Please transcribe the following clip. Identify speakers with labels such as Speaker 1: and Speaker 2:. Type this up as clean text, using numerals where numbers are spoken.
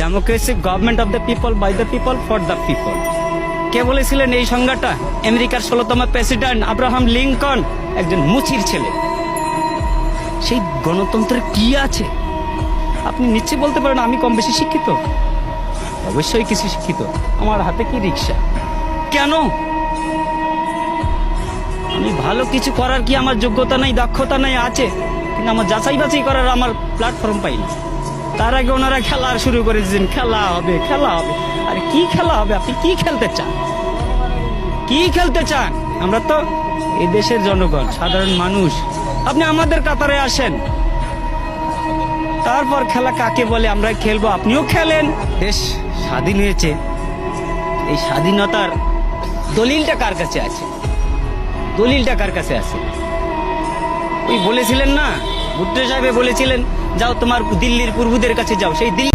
Speaker 1: Democracy government of the people, by the people, for the people. কে বলেছিলেন এই সংজ্ঞাটা? আমেরিকার 16তম প্রেসিডেন্ট আব্রাহাম লিঙ্কন, একজন মুচির ছেলে। সেই গণতন্ত্রের কি আছে? আপনি নিশ্চয়ই বলতে পারেন আমি কম বেশি শিক্ষিত। অবশ্যই কিছু শিক্ষিত। আমার হাতে কি রিক্সা? কেন? আমি ভালো কিছু করার কি আমার যোগ্যতা নাই, দক্ষতা নাই? আছে, কিন্তু আমার যাচাই বাছাই করার আমার প্ল্যাটফর্ম পাই না। তার আগে ওনারা খেলা শুরু করে দিয়েছেন, খেলা হবে, খেলা হবে। আরে কি খেলা হবে? আপনি কি খেলতে চান? কি খেলতে চান? আমরা তো এই দেশের জনগণ, সাধারণ মানুষ। আপনি আমাদের কাতারে আসেন, তারপর খেলা কাকে বলে আমরা খেলবো, আপনিও খেলেন। দেশ স্বাধীন হয়েছে, এই স্বাধীনতার দলিলটা কার কাছে আছে? দলিলটা কার কাছে আছে? ওই বলেছিলেন না, ভুট্টো সাহেব বলেছিলেন, যাও তোমার দিল্লির পূর্বদের কাছে যাও। সেই দিল্লি